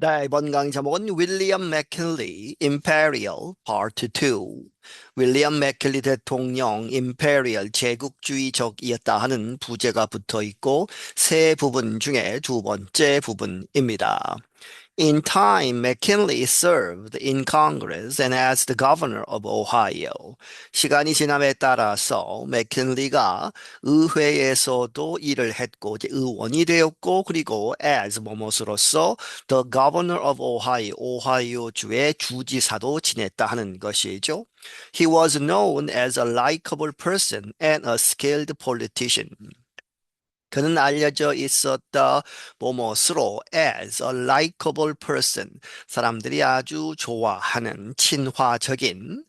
네, 이번 강의 제목은 윌리엄 맥킨리 임페리얼 파트 2. 윌리엄 맥킨리 대통령 임페리얼 제국주의적이었다 하는 부제가 붙어 있고 세 부분 중에 두 번째 부분입니다. In time, McKinley served in Congress and as the governor of Ohio. 시간이 지남에 따라서 맥킨리가 의회에서도 일을 했고 이제 의원이 되었고 그리고 as 뭐뭐으로서 the governor of Ohio, 오하이오주의 주지사도 지냈다 하는 것이죠. He was known as a likable person and a skilled politician. 그는 알려져 있었다 뭐뭐스로 as a likable person 사람들이 아주 좋아하는 친화적인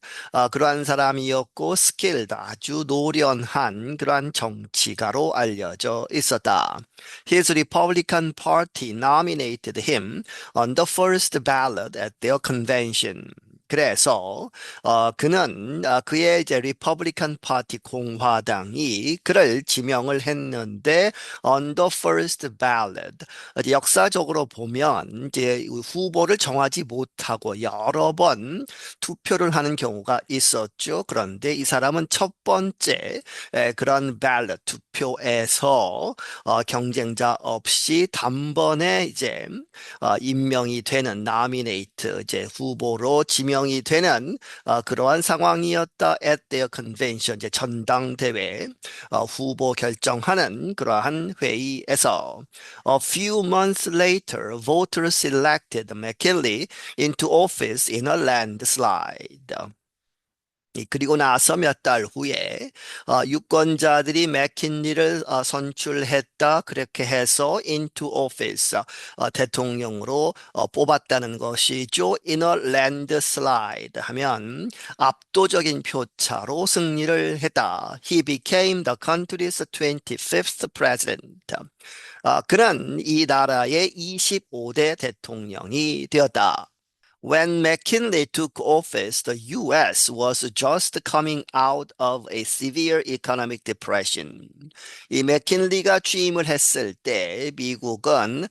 그러한 사람이었고 skilled 아주 노련한 그러한 정치가로 알려져 있었다. His Republican Party nominated him on the first ballot at their convention. 그래서 그는 그의 이제 리퍼블리칸 파티 공화당이 그를 지명을 했는데 on the first ballot 이제 역사적으로 보면 이제 후보를 정하지 못하고 여러 번 투표를 하는 경우가 있었죠. 그런데 이 사람은 첫 번째 그런 ballot 투표에서 경쟁자 없이 단번에 이제 임명이 되는 나미네이트 이제 후보로 지명이 되는 그러한 상황이었다 at their convention 이제 전당대회 후보 결정하는 그러한 회의에서 A few months later, voters elected McKinley into office in a landslide. 그리고 나서 몇 달 후에 유권자들이 맥킨리를 선출했다. 그렇게 해서 into office 대통령으로 뽑았다는 것이죠. In a landslide 하면 압도적인 표차로 승리를 했다. He became the country's 25th president. 그는 이 나라의 25대 대통령이 되었다. When McKinley took office, the U.S. was just coming out of a severe economic depression. 이 맥킨리가 취임을 했을 때 미국은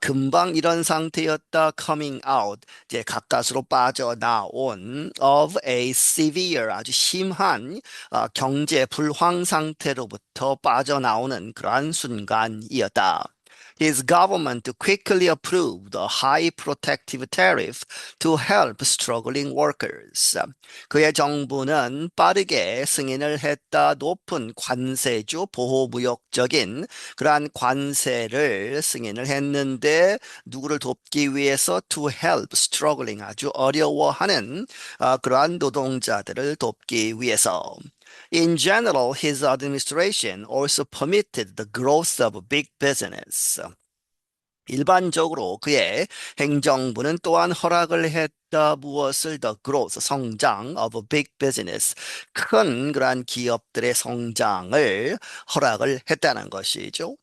금방 이런 상태였다. coming out, 이제 가까스로 빠져나온 of a severe, 아주 심한 경제 불황 상태로부터 빠져나오는 그러한 순간이었다. His government quickly approved a high protective tariff to help struggling workers. 그의 정부는 빠르게 승인을 했다. 높은 관세주 보호무역적인 그러한 관세를 승인을 했는데 누구를 돕기 위해서 to help struggling 아주 어려워하는 그러한 노동자들을 돕기 위해서. In general, his administration also permitted the growth of big business. 일반적으로 그의 행정부는 또한 허락을 했다. 무엇을 the growth, 성장 of big business, 큰 그러한 기업들의 성장을 허락을 했다는 것이죠.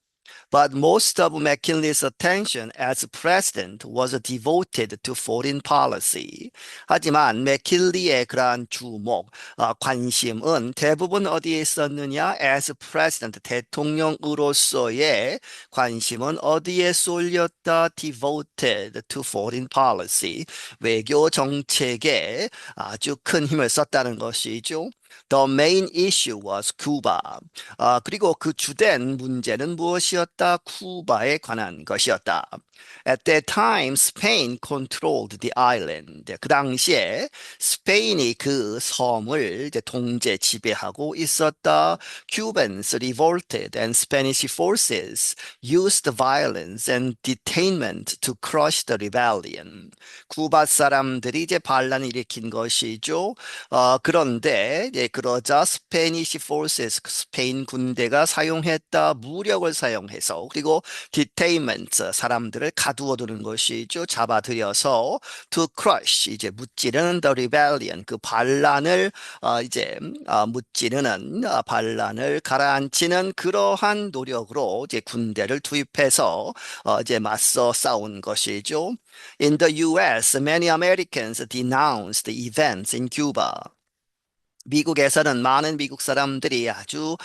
But most of McKinley's attention as president was devoted to foreign policy. 하지만 맥킨리의 그러한 주목, 관심은 대부분 어디에 있었느냐? As president, 대통령으로서의 관심은 어디에 쏠렸다? Devoted to foreign policy. 외교 정책에 아주 큰 힘을 썼다는 것이죠. The main issue was Cuba. 그리고 그 주된 문제는 무엇이었다? 쿠바에 관한 것이었다. At that time, Spain controlled the island. 그 당시에 스페인이 그 섬을 이제 통제 지배하고 있었다. Cubans revolted and Spanish forces used violence and detainment to crush the rebellion. 쿠바 사람들이 이제 반란을 일으킨 것이죠. 그런데 그러자 스페니시 포스에서 스페인 군대가 사용했다. 무력을 사용해서 그리고 디테인먼트 사람들을 가두어두는 것이죠. 잡아들여서 to crush 이제 무찌르는 the rebellion 그 반란을 이제 무찌르는 반란을 가라앉히는 그러한 노력으로 이제 군대를 투입해서 이제 맞서 싸운 것이죠. In the U.S., many Americans denounced the events in Cuba. 미국에서는 많은 미국 사람들이 아주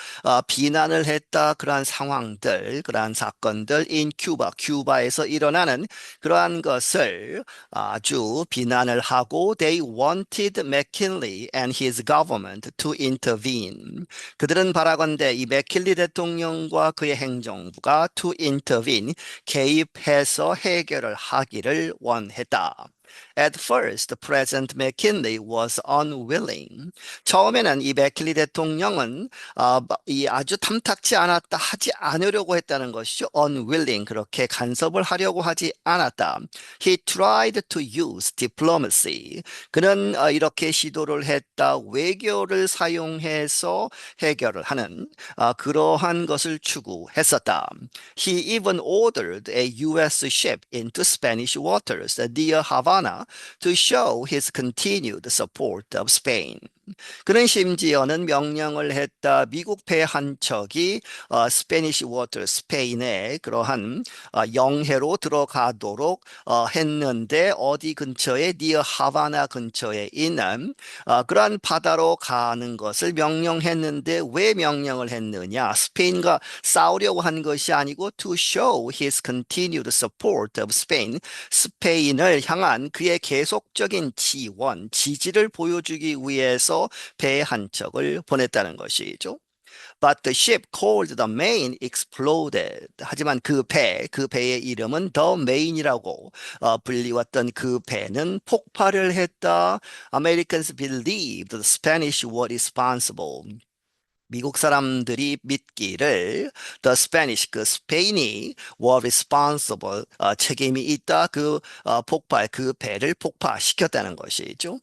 비난을 했다. 그러한 상황들, 그러한 사건들 in 큐바에서 일어나는 그러한 것을 아주 비난을 하고 they wanted McKinley and his government to intervene. 그들은 바라건대 이 맥킬리 대통령과 그의 행정부가 to intervene, 개입해서 해결을 하기를 원했다. At first, President McKinley was unwilling. 처음에는 이 맥킬리 대통령은 이 아주 탐탁지 않았다, 하지 않으려고 했다는 것이죠. unwilling, 그렇게 간섭을 하려고 하지 않았다. He tried to use diplomacy. 그는 이렇게 시도를 했다. 외교를 사용해서 해결을 하는 그러한 것을 추구했었다. He even ordered a U.S. ship into Spanish waters near Havana to show his continued support of Spain. 그는 심지어는 명령을 했다. 미국 배 한 척이 스페니시 워터, 스페인의 그러한 영해로 들어가도록 했는데 어디 근처에 니어 하바나 근처에 있는 그러한 바다로 가는 것을 명령했는데 왜 명령을 했느냐? 스페인과 싸우려고 한 것이 아니고 to show his continued support of Spain, 스페인을 향한 그의 계속적인 지원, 지지를 보여주기 위해서 배 한 척을 보냈다는 것이죠. But the ship called the Maine exploded. 하지만 그 배의 이름은 The Maine이라고 불리웠던 그 배는 폭발을 했다. Americans believed the Spanish were responsible. 미국 사람들이 믿기를 the Spanish, 그 스페인이 were responsible, 책임이 있다. 그 배를 폭파시켰다는 것이죠.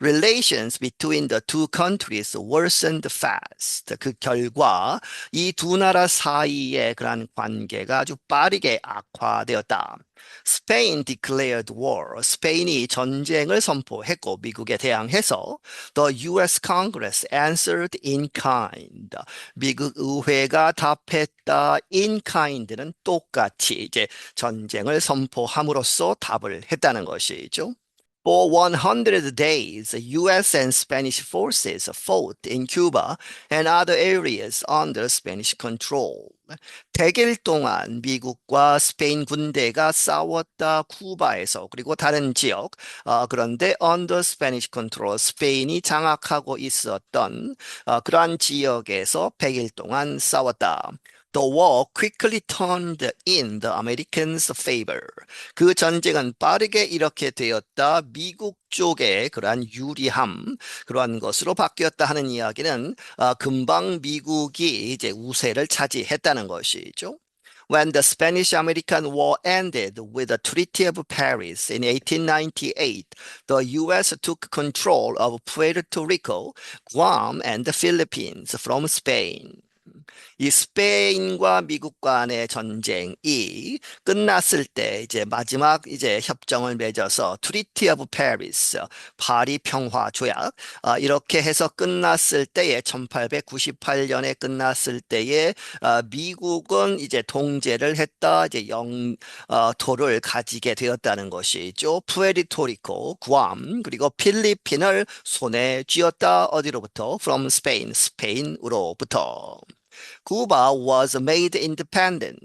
Relations between the two countries worsened fast. 그 결과 이 두 나라 사이의 그러한 관계가 아주 빠르게 악화되었다. Spain declared war. 스페인이 전쟁을 선포했고 미국에 대항해서 the U.S. Congress answered in kind. 미국 의회가 답했다. in kind는 똑같이 이제 전쟁을 선포함으로써 답을 했다는 것이죠. For 100 days, U.S. and Spanish forces fought in Cuba and other areas under Spanish control. 100일 동안 미국과 스페인 군대가 싸웠다. 쿠바에서 그리고 다른 지역. 그런데 under Spanish control, 스페인이 장악하고 있었던 그러한 지역에서 100일 동안 싸웠다. The war quickly turned in the Americans' favor. 그 전쟁은 빠르게 이렇게 되었다. 미국 쪽의 그러한 유리함, 그러한 것으로 바뀌었다 하는 이야기는 금방 미국이 이제 우세를 차지했다는 것이죠. When the Spanish-American War ended with the Treaty of Paris in 1898, the U.S. took control of Puerto Rico, Guam, and the Philippines from Spain. 이 스페인과 미국 간의 전쟁이 끝났을 때 이제 마지막 이제 협정을 맺어서 Treaty of Paris, 파리 평화 조약 이렇게 해서 끝났을 때에 1898년에 끝났을 때에 미국은 이제 통제를 했다. 이제 영토를 가지게 되었다는 것이죠. 푸에르토리코, 구암 그리고 필리핀을 손에 쥐었다. 어디로부터? From Spain, 스페인으로부터. Cuba was made independent.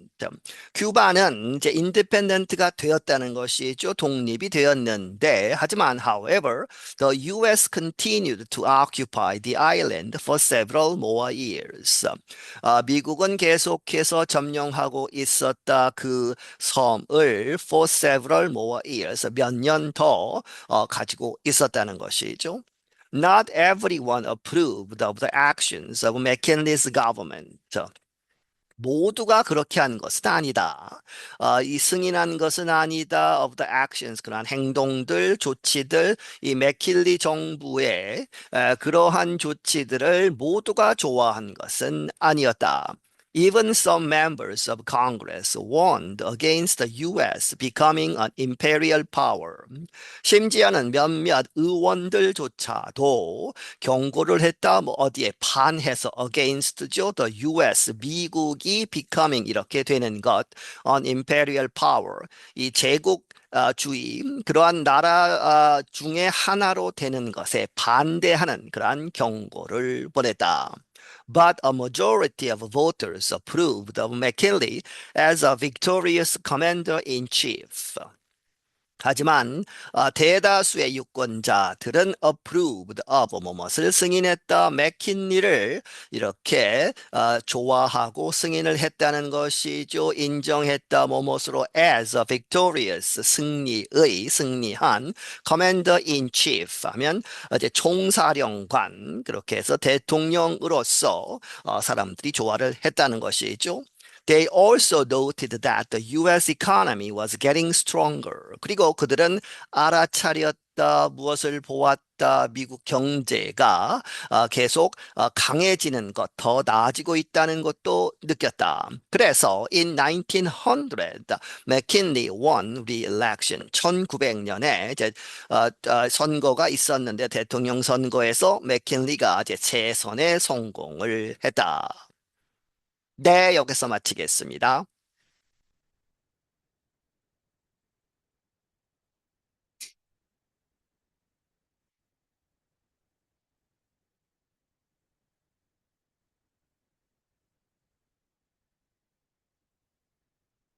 큐바는 이제 independent가 되었다는 것이죠. 독립이 되었는데, 하지만, however, the U.S. continued to occupy the island for several more years. 미국은 계속해서 점령하고 있었다. 그 섬을 for several more years, 몇 년 더 가지고 있었다는 것이죠. Not everyone approved of the actions of McKinley's government. 모두가 그렇게 한 것은 아니다. 이 승인한 것은 아니다. Of the actions, 그러한 행동들, 조치들, 이 맥킬리 정부의 그러한 조치들을 모두가 좋아한 것은 아니었다. Even some members of Congress warned against the U.S. becoming an imperial power. 심지어는 몇몇 의원들조차도 경고를 했다. 뭐 어디에 반해서 against죠. The U.S. 미국이 becoming 이렇게 되는 것, an imperial power. 이 제국 주의, 그러한 나라 중에 하나로 되는 것에 반대하는 그러한 경고를 보냈다. But a majority of voters approved of McKinley as a victorious commander-in-chief. 하지만 대다수의 유권자들은 approved of 뭐뭇을 승인했다. 맥킨리를 이렇게 좋아하고 승인을 했다는 것이죠. 인정했다. 뭐뭇으로 as a victorious 승리한 commander in chief 하면 이제 총사령관 그렇게 해서 대통령으로서 사람들이 좋아를 했다는 것이죠. They also noted that the US economy was getting stronger. 그리고 그들은 알아차렸다, 무엇을 보았다, 미국 경제가 계속 강해지는 것, 더 나아지고 있다는 것도 느꼈다. 그래서 in 1900, McKinley won re-election. 1900년에 이제 선거가 있었는데 대통령 선거에서 맥킨리가 이제 재선에 성공을 했다. 네, 여기서 마치겠습니다.